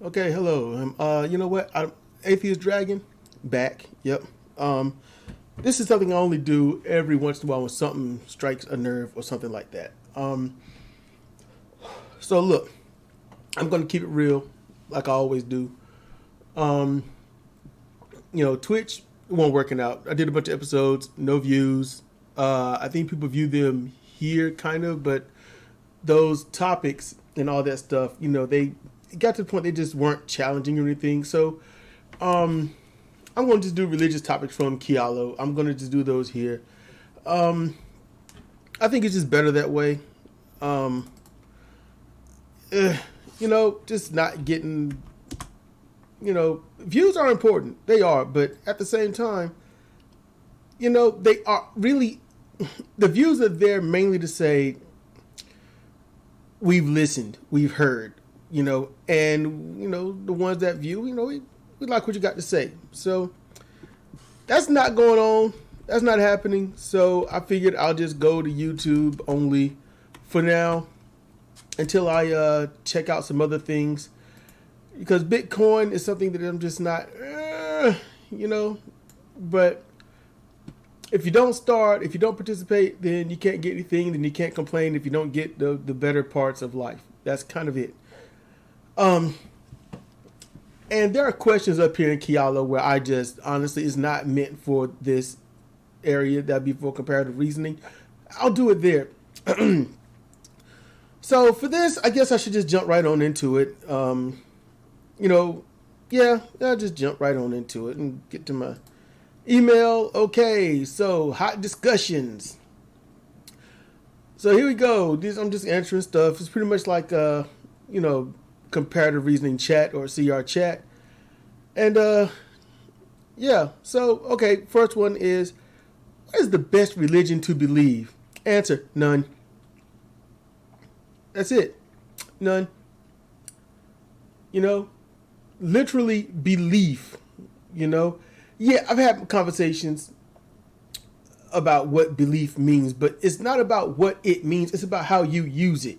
Okay, hello. You know what? I'm Atheist Dragon back. Yep. This is something I only do every once in a while when something strikes a nerve or something like that. So look, I'm gonna keep it real, like I always do. Um, Twitch wasn't working out. I did a bunch of episodes, no views. I think people view them here, kind of, but those topics and all that stuff, they it got to the point they just weren't challenging or anything. So, I'm going to just do religious topics from Kialo. I'm going to just do those here. I think it's just better that way. Um, just not getting, views are important. They are, but at the same time, they are really, the views are there mainly to say, we've listened, we've heard, and, the ones that view, we like what you got to say. So that's not going on. That's not happening. So I figured I'll just go to YouTube only for now until I check out some other things, because Bitcoin is something that I'm just not, but if you don't start, if you don't participate, then you can't get anything, then you can't complain if you don't get the better parts of life. That's kind of it. And there are questions up here in Kiala where I just, honestly, it's not meant for this area. That'd be for comparative reasoning. I'll do it there. So for this, I guess I should just jump right on into it. I'll just jump right on into it and get to my email. Okay, so hot discussions. So here we go. I'm just answering stuff. It's pretty much like comparative reasoning chat or CR chat. And so okay, first one is, what is the best religion to believe? Answer: none. That's it. None. Literally belief. Yeah, I've had conversations about what belief means, but it's not about what it means. It's about how you use it.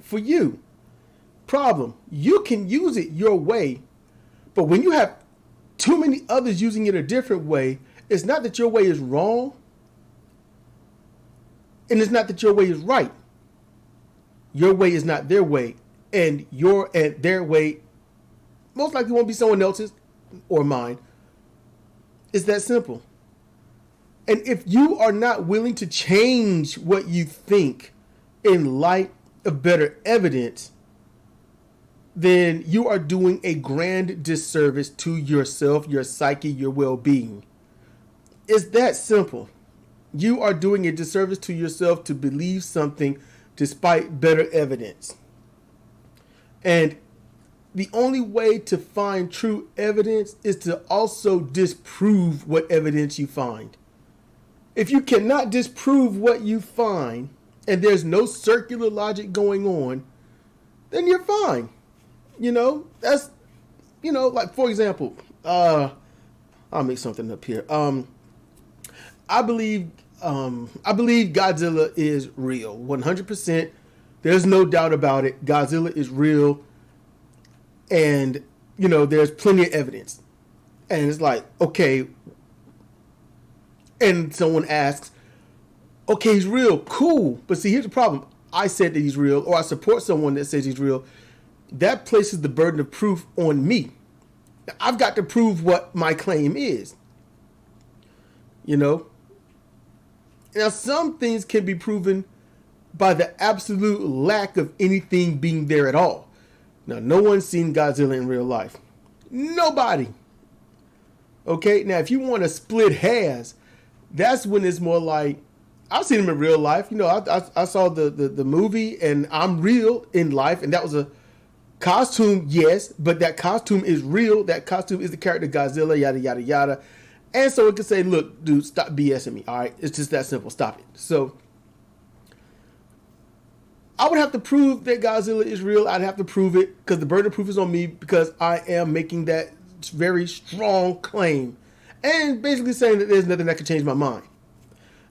For you, problem, you can use it your way, but when you have too many others using it a different way, it's not that your way is wrong, and it's not that your way is right. Your way is not their way, and their way most likely won't be someone else's or mine. It's that simple. And if you are not willing to change what you think in light of better evidence, then you are doing a grand disservice to yourself, your psyche, your well-being. It's that simple. You are doing a disservice to yourself to believe something despite better evidence. And the only way to find true evidence is to also disprove what evidence you find. If you cannot disprove what you find, and there's no circular logic going on, then you're fine. That's, like, for example, I'll make something up here. I believe Godzilla is real, 100%. There's no doubt about it. Godzilla is real. And, there's plenty of evidence. And it's like, okay. And someone asks, okay, he's real. Cool. But see, here's the problem. I said that he's real, or I support someone that says he's real. That places the burden of proof on me. Now, I've got to prove what my claim is. Now, some things can be proven by the absolute lack of anything being there at all. Now, no one's seen Godzilla in real life. Nobody. Okay, now if you want to split hairs, that's when it's more like, I've seen him in real life. I saw the movie, and I'm real in life, and that was a costume, yes, but that costume is real. That costume is the character Godzilla, yada, yada, yada. And so it could say, look, dude, stop BSing me, all right? It's just that simple. Stop it. So I would have to prove that Godzilla is real. I'd have to prove it because the burden of proof is on me, because I am making that very strong claim and basically saying that there's nothing that can change my mind.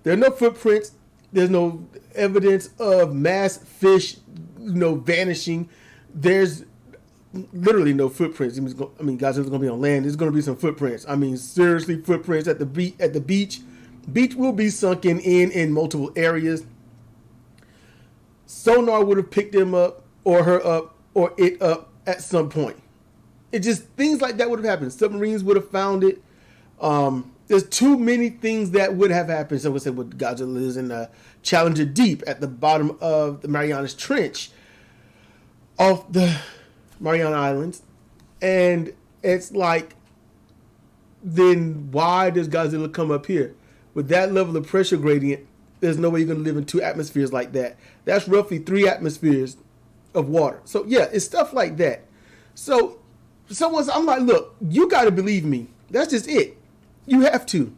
There are no footprints. There's no evidence of mass fish, vanishing. There's literally no footprints. I mean, Godzilla's going to be on land. There's going to be some footprints. I mean, seriously, footprints at the beach. Beach will be sunken in multiple areas. Sonar would have picked him up or her up or it up at some point. It just, things like that would have happened. Submarines would have found it. There's too many things that would have happened. Someone said, well, Godzilla is in the Challenger Deep at the bottom of the Marianas Trench off the Mariana Islands. And it's like, then why does Godzilla come up here? With that level of pressure gradient, there's no way you're going to live in 2 atmospheres like that. That's roughly 3 atmospheres of water. So yeah, it's stuff like that. So I'm like, look, you got to believe me. That's just it. You have to.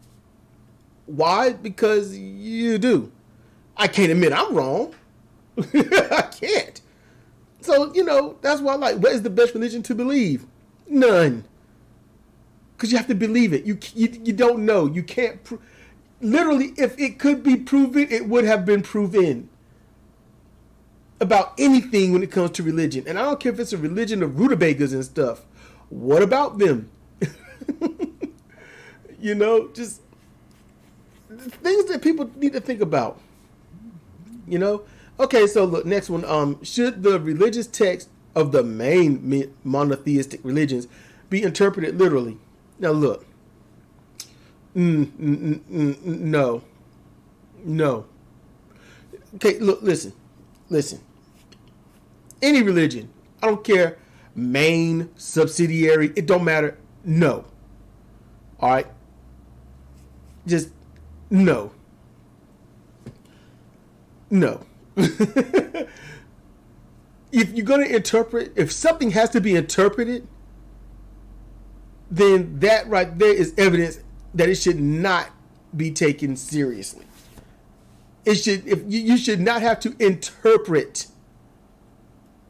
Why? Because you do. I can't admit I'm wrong. I can't. So, that's why I like, what is the best religion to believe? None. Because you have to believe it. You don't know. You can't. Literally, if it could be proven, it would have been proven about anything when it comes to religion. And I don't care if it's a religion of rutabagas and stuff. What about them? Just things that people need to think about. Okay, so look, next one. Should the religious text of the main monotheistic religions be interpreted literally? Now look. No. Okay, look, listen. Any religion, I don't care, main, subsidiary, it don't matter. No. All right. Just no. If you're going to interpret, if something has to be interpreted, then that right there is evidence that it should not be taken seriously. You should not have to interpret,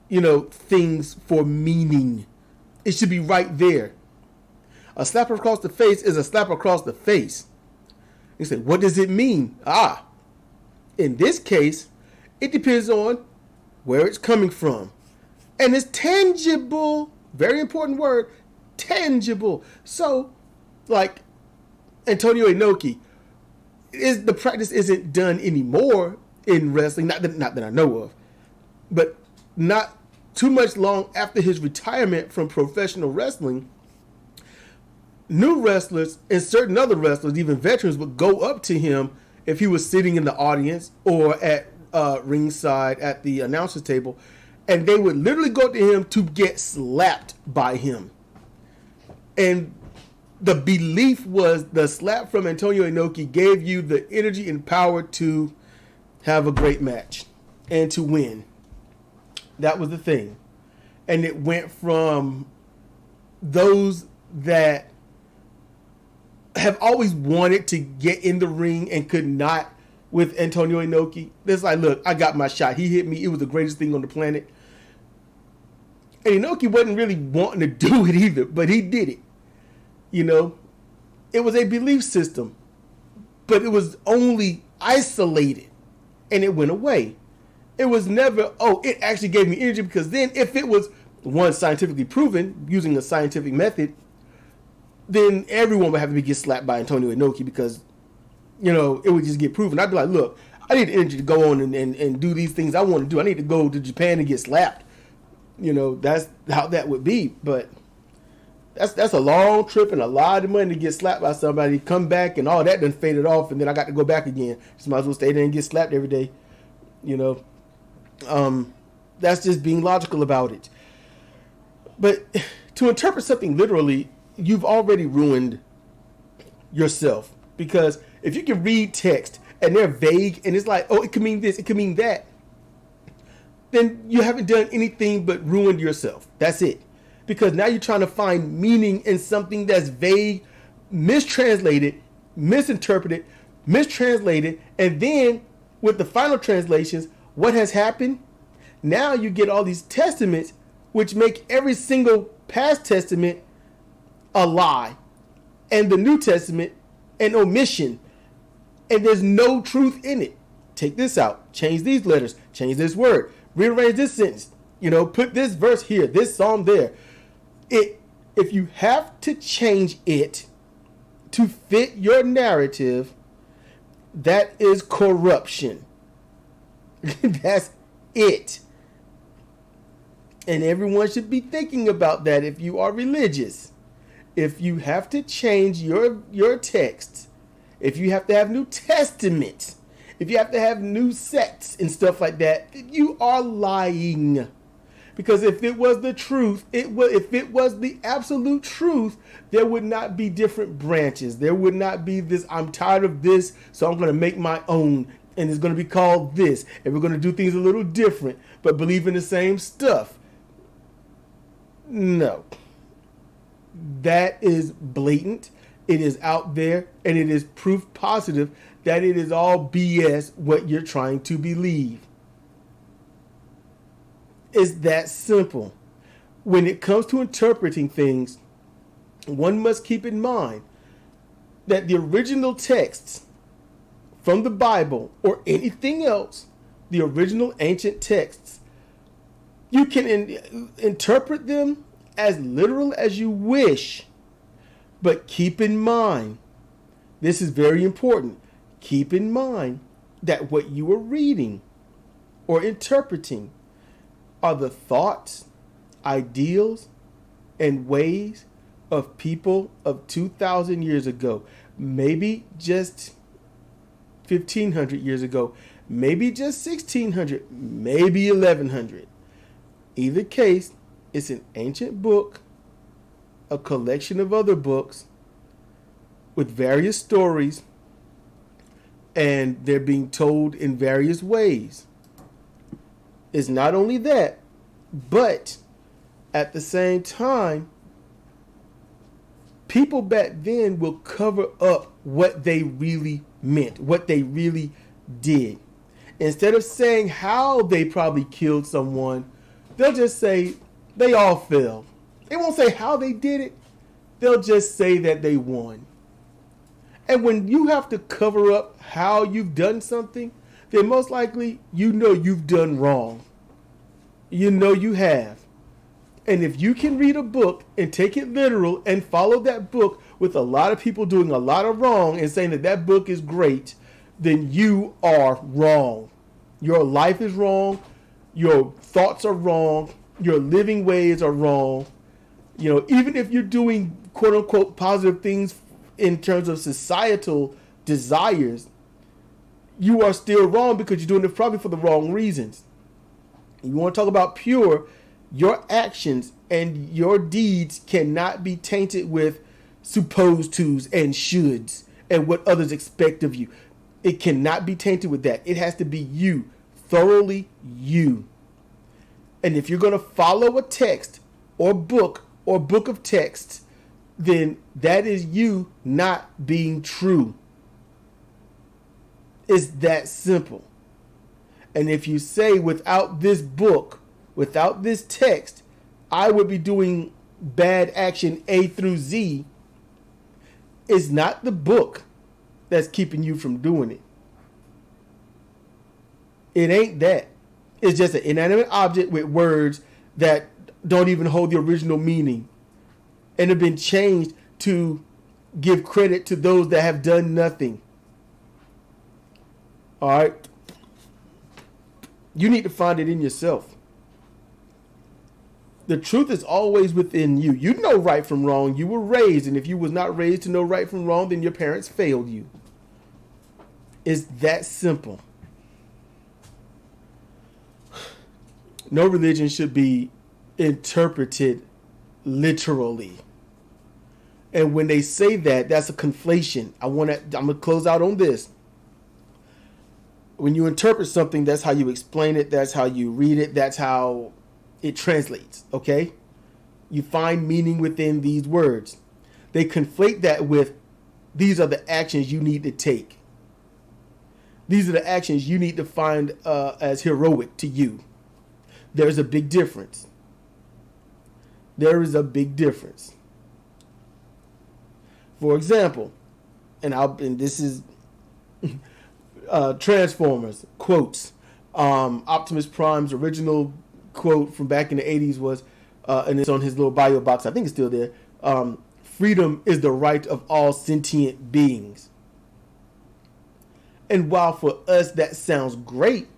things for meaning. It should be right there. A slap across the face is a slap across the face. You say, what does it mean? In this case, it depends on where it's coming from. And it's tangible, very important word, tangible. So, like Antonio Inoki, the practice isn't done anymore in wrestling, not that I know of, but not too much long after his retirement from professional wrestling, new wrestlers and certain other wrestlers, even veterans, would go up to him if he was sitting in the audience or at ringside at the announcer's table, and they would literally go to him to get slapped by him. And the belief was the slap from Antonio Inoki gave you the energy and power to have a great match and to win. That was the thing. And it went from those that have always wanted to get in the ring and could not with Antonio Inoki. It's like, look, I got my shot. He hit me. It was the greatest thing on the planet. And Inoki wasn't really wanting to do it either, but he did it. It was a belief system, but it was only isolated and it went away. It was never, it actually gave me energy, because then if it was one scientifically proven using a scientific method, then everyone would have to get slapped by Antonio Inoki, because, it would just get proven. I'd be like, look, I need the energy to go on and do these things I want to do. I need to go to Japan and get slapped. That's how that would be. But that's a long trip and a lot of money to get slapped by somebody, come back, and all that done faded off, and then I got to go back again. Just might as well stay there and get slapped every day. That's just being logical about it. But to interpret something literally, you've already ruined yourself, because if you can read text and they're vague and it's like, it could mean this, it could mean that, then you haven't done anything but ruined yourself. That's it. Because now you're trying to find meaning in something that's vague, mistranslated, misinterpreted, mistranslated, and then with the final translations, what has happened? Now you get all these testaments which make every single past testament a lie, and the New Testament an omission, and there's no truth in it. Take this out, change these letters, change this word, rearrange this sentence. Put this verse here, this psalm there. If you have to change it to fit your narrative, that is corruption. That's it. And everyone should be thinking about that if you are religious. If you have to change your text, if you have to have New Testament, if you have to have new sects and stuff like that, you are lying. Because if it was the truth, if it was the absolute truth, there would not be different branches. There would not be this, I'm tired of this, so I'm going to make my own, and it's going to be called this, and we're going to do things a little different, but believe in the same stuff. No. That is blatant. It is out there, and it is proof positive that it is all BS what you're trying to believe. It's that simple. When it comes to interpreting things, one must keep in mind that the original texts from the Bible or anything else, the original ancient texts, you can interpret them as literal as you wish. But keep in mind, this is very important, keep in mind that what you are reading or interpreting are the thoughts, ideals, and ways of people of 2,000 years ago. Maybe just 1,500 years ago. Maybe just 1,600. Maybe 1,100. Either case, it's an ancient book, a collection of other books with various stories, and they're being told in various ways. It's not only that, but at the same time, people back then will cover up what they really meant, what they really did. Instead of saying how they probably killed someone, they'll just say they all fell. They won't say how they did it. They'll just say that they won. And when you have to cover up how you've done something, then most likely you've done wrong. You have. And if you can read a book and take it literal and follow that book with a lot of people doing a lot of wrong and saying that book is great, then you are wrong. Your life is wrong. Your thoughts are wrong. Your living ways are wrong. Even if you're doing quote unquote positive things in terms of societal desires, you are still wrong because you're doing it probably for the wrong reasons. You want to talk about pure, your actions and your deeds cannot be tainted with supposed tos and shoulds and what others expect of you. It cannot be tainted with that. It has to be you, thoroughly you. And if you're going to follow a text or book of texts, then that is you not being true. It's that simple. And if you say without this book, without this text, I would be doing bad action A through Z, it's not the book that's keeping you from doing it. It ain't that. It's just an inanimate object with words that don't even hold the original meaning and have been changed to give credit to those that have done nothing. All right? You need to find it in yourself. The truth is always within you. You know right from wrong. You were raised, and if you was not raised to know right from wrong, then your parents failed you. It's that simple. No religion should be interpreted literally. And when they say that, that's a conflation. I'm going to close out on this. When you interpret something, that's how you explain it. That's how you read it. That's how it translates. Okay? You find meaning within these words. They conflate that with, these are the actions you need to take. These are the actions you need to find as heroic to you. There's a big difference. There is a big difference. For example, and this is Transformers quotes, Optimus Prime's original quote from back in the 80s was, and it's on his little bio box, I think it's still there, freedom is the right of all sentient beings. And while for us that sounds great,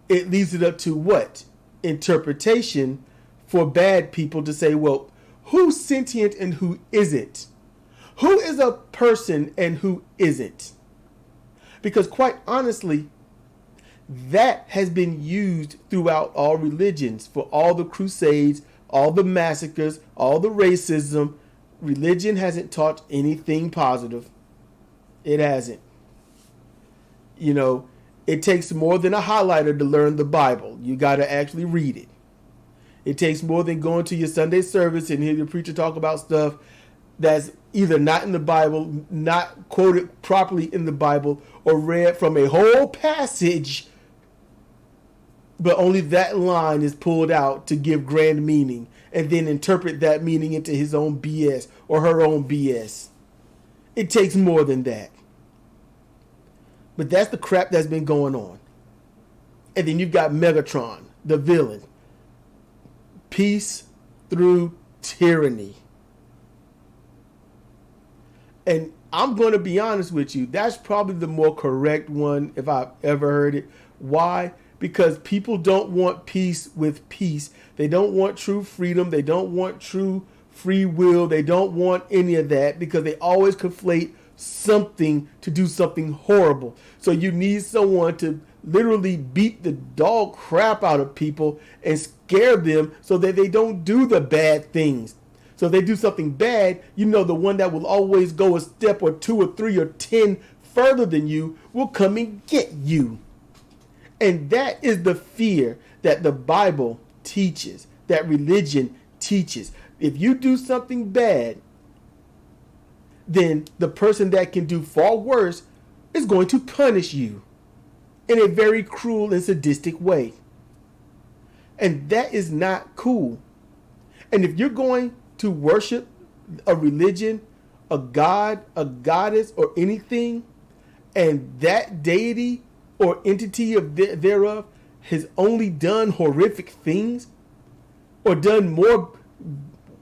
it leaves it up to what? Interpretation for bad people to say, well, who's sentient and who isn't? Who is a person and who isn't? Because quite honestly, that has been used throughout all religions for all the crusades, all the massacres, all the racism. Religion hasn't taught anything positive. It hasn't. You know, it takes more than a highlighter to learn the Bible. You got to actually read it. It takes more than going to your Sunday service and hear your preacher talk about stuff that's either not in the Bible, not quoted properly in the Bible, or read from a whole passage, but only that line is pulled out to give grand meaning and then interpret that meaning into his own BS or her own BS. It takes more than that. But that's the crap that's been going on. And then you've got Megatron, the villain. Peace through tyranny. And I'm going to be honest with you, that's probably the more correct one if I've ever heard it. Why? Because people don't want peace with peace. They don't want true freedom. They don't want true free will. They don't want any of that because they always conflate something to do something horrible. So you need someone to literally beat the dog crap out of people and scare them so that they don't do the bad things. So if they do something bad, you know the one that will always go a step or 2 or 3 or 10 further than you will come and get you. And that is the fear that the Bible teaches, that religion teaches. If you do something bad, then the person that can do far worse is going to punish you in a very cruel and sadistic way. And that is not cool. And if you're going to worship a religion, a god, a goddess, or anything, and that deity or entity of thereof has only done horrific things or done more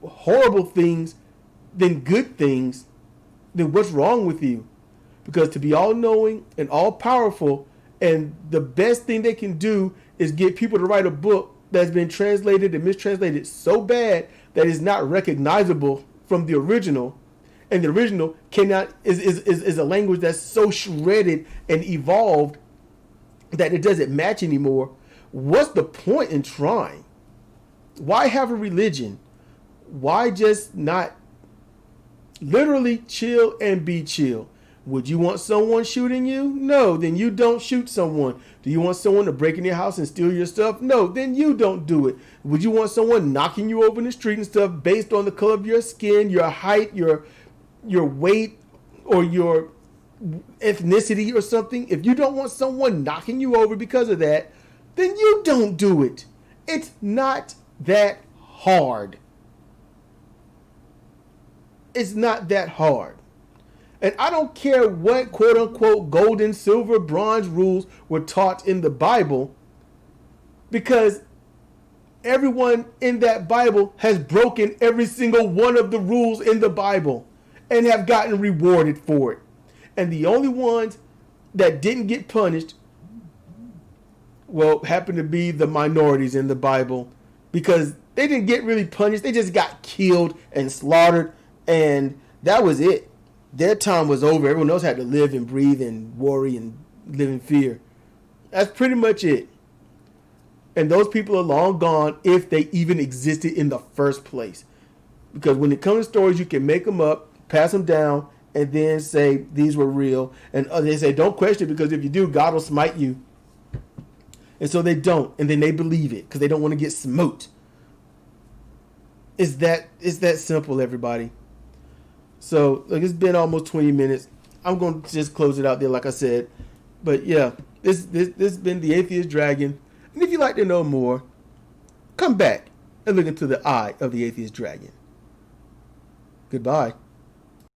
horrible things than good things, then what's wrong with you? Because to be all-knowing and all-powerful, and the best thing they can do is get people to write a book that's been translated and mistranslated so bad that it's not recognizable from the original, and the original is a language that's so shredded and evolved that it doesn't match anymore. What's the point in trying? Why have a religion? Why just not literally chill and be chill? Would you want someone shooting you? No, then you don't shoot someone. Do you want someone to break in your house and steal your stuff? No, then you don't do it. Would you want someone knocking you over in the street and stuff based on the color of your skin, your height, your weight, or your ethnicity or something? If you don't want someone knocking you over because of that, then you don't do it. It's not that hard. It's not that hard. And I don't care what quote unquote gold and silver, bronze rules were taught in the Bible, because everyone in that Bible has broken every single one of the rules in the Bible and have gotten rewarded for it. And the only ones that didn't get punished, well, happen to be the minorities in the Bible, because they didn't get really punished. They just got killed and slaughtered, and that was it. Their time was over. Everyone else had to live and breathe and worry and live in fear. That's pretty much it. And those people are long gone, if they even existed in the first place. Because when it comes to stories, you can make them up, pass them down, and then say these were real. And they say don't question it, because if you do, God will smite you. And so they don't, and then they believe it because they don't want to get smote. It's that simple, everybody. So, look, it's been almost 20 minutes. I'm going to just close it out there, like I said. But, yeah, this has been the Atheist Dragon. And if you'd like to know more, come back and look into the eye of the Atheist Dragon. Goodbye.